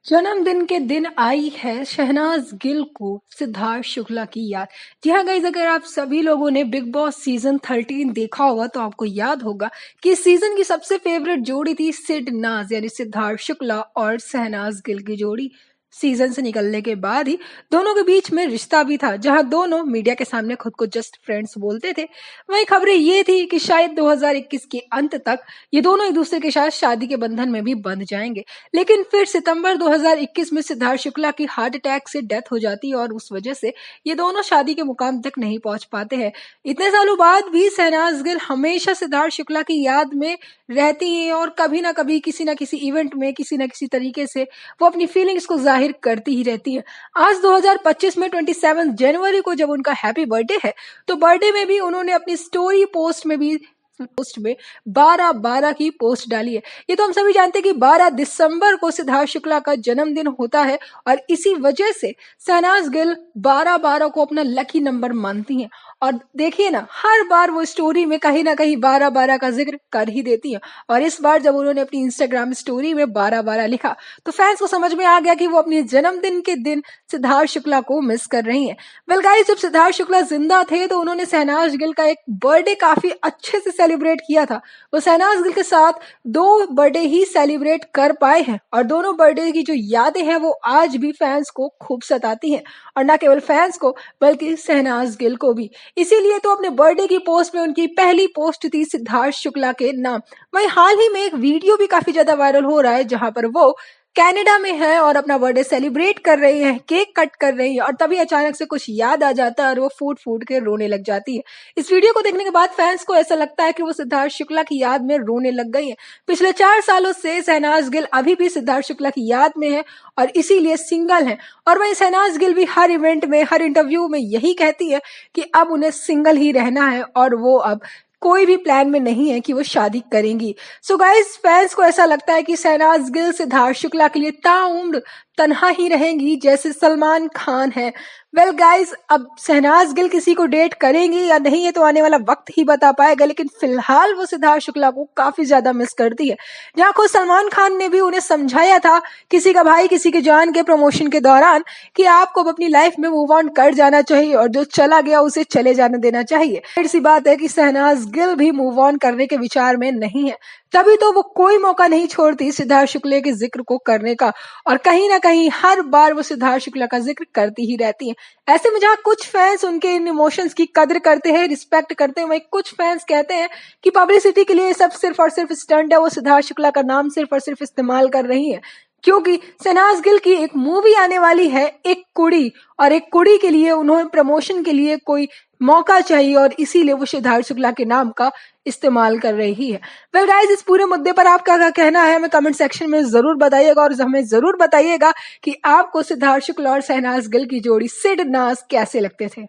जन्मदिन के दिन आई है शहनाज गिल को सिद्धार्थ शुक्ला की याद। जी हाँ गाइज, अगर आप सभी लोगों ने बिग बॉस सीजन 13 देखा होगा तो आपको याद होगा कि इस सीजन की सबसे फेवरेट जोड़ी थी सिड नाज यानी सिद्धार्थ शुक्ला और शहनाज गिल की जोड़ी। सीजन से निकलने के बाद ही दोनों के बीच में रिश्ता भी था, जहां दोनों मीडिया के सामने खुद को जस्ट फ्रेंड्स बोलते थे। वहीं खबरें ये थी कि शायद 2021 के अंत तक ये दोनों एक दूसरे के साथ शादी के बंधन में भी बंध जाएंगे। लेकिन फिर सितंबर 2021 में सिद्धार्थ शुक्ला की हार्ट अटैक से डेथ हो जाती है और उस वजह से ये दोनों शादी के मुकाम तक नहीं पहुंच पाते हैं। इतने सालों बाद भी शहनाज गिल हमेशा सिद्धार्थ शुक्ला की याद में रहती हैं और कभी ना कभी किसी ना किसी इवेंट में किसी ना किसी तरीके से वो अपनी फीलिंग्स को जाहिर करती ही रहती है। आज 2025 में 27 जनवरी को जब उनका हैप्पी बर्थडे है तो बर्थडे में भी उन्होंने अपनी स्टोरी पोस्ट में 12/12 की पोस्ट डाली है। ये तो हम सभी जानते हैं कि 12 दिसंबर को सिद्धार्थ शुक्ला का जन्मदिन होता है और इसी वजह से शहनाज गिल 12/12 को अपना लकी नंबर मानती हैं। और देखिए ना, हर बार वो स्टोरी में कहीं ना कहीं 12/12 का जिक्र कर ही देती हैं। और इस बार जब उन्होंने अपनी इंस्टाग्राम स्टोरी में 12/12 लिखा तो फैंस को समझ में आ गया कि वो अपने जन्मदिन के दिन सिद्धार्थ शुक्ला को मिस कर रही हैं। वेल गाइस, जब सिद्धार्थ शुक्ला जिंदा थे तो उन्होंने शहनाज गिल का एक बर्थडे काफी अच्छे से सेलिब्रेट किया था। वो शहनाज गिल के साथ 2 बर्थडे ही सेलिब्रेट कर पाए हैं और दोनों बर्थडे की जो यादें हैं वो आज भी फैंस को खूब सताती हैं। और न केवल फैंस को बल्कि शहनाज गिल को भी। इसीलिए तो अपने बर्थडे की पोस्ट में उनकी पहली पोस्ट थी सिद्धार्थ शुक्ला के नाम। वहीं हाल ही में एक वीडियो भी काफी ज्यादा वायरल हो रहा है जहां पर वो कनाडा में है और अपना बर्थडे सेलिब्रेट कर रही है, केक कट कर रही है और तभी अचानक से कुछ याद आ जाता है और वो फूट फूट के रोने लग जाती है। इस वीडियो को देखने के बाद फैंस को ऐसा लगता है कि वो सिद्धार्थ शुक्ला की याद में रोने लग गई है। पिछले 4 सालों से शहनाज गिल अभी भी सिद्धार्थ शुक्ला की याद में है और इसीलिए सिंगल है। और वहीं शहनाज गिल भी हर इवेंट में, हर इंटरव्यू में यही कहती है कि अब उन्हें सिंगल ही रहना है और वो अब कोई भी प्लान में नहीं है कि वो शादी करेंगी। सो गाइस, फैंस को ऐसा लगता है कि शहनाज गिल सिद्धार्थ शुक्ला के लिए ताउम्र तन्हा ही रहेंगी जैसे सलमान खान है। वेल गाइस, अब शहनाज गिल किसी को डेट करेंगी या नहीं ये तो आने वाला वक्त ही बता पाएगा, लेकिन फिलहाल वो सिद्धार्थ शुक्ला को काफी ज्यादा मिस करती है। जहां खुद सलमान खान ने भी उन्हें समझाया था, किसी का भाई किसी के जान के प्रमोशन के दौरान, कि आपको अपनी लाइफ में मूव ऑन कर जाना चाहिए और जो चला गया उसे चले जाने देना चाहिए। ऐसी बात है कि शहनाज गिल भी मूव ऑन करने के विचार में नहीं है, तभी तो वो कोई मौका नहीं छोड़ती सिद्धार्थ शुक्ला के जिक्र को करने का और कहीं ना कहीं हर बार वो सिद्धार्थ शुक्ला का जिक्र करती ही रहती हैं। ऐसे में जहाँ कुछ फैंस उनके इन इमोशंस की कदर करते हैं, रिस्पेक्ट करते हैं, वहीं कुछ फैंस कहते हैं कि पब्लिसिटी के लिए सब सिर्फ और सिर्फ स्टंट है, वो सिद्धार्थ शुक्ला का नाम सिर्फ और सिर्फ इस्तेमाल कर रही है। क्योंकि शहनाज गिल की एक मूवी आने वाली है, एक कुड़ी, और एक कुड़ी के लिए उन्होंने प्रमोशन के लिए कोई मौका चाहिए और इसीलिए वो सिद्धार्थ शुक्ला के नाम का इस्तेमाल कर रही है। वेल गाइस, इस पूरे मुद्दे पर आपका क्या कहना है हमें कमेंट सेक्शन में जरूर बताइएगा और हमें जरूर बताइएगा कि आपको सिद्धार्थ शुक्ला और शहनाज गिल की जोड़ी सिड नाज कैसे लगते थे।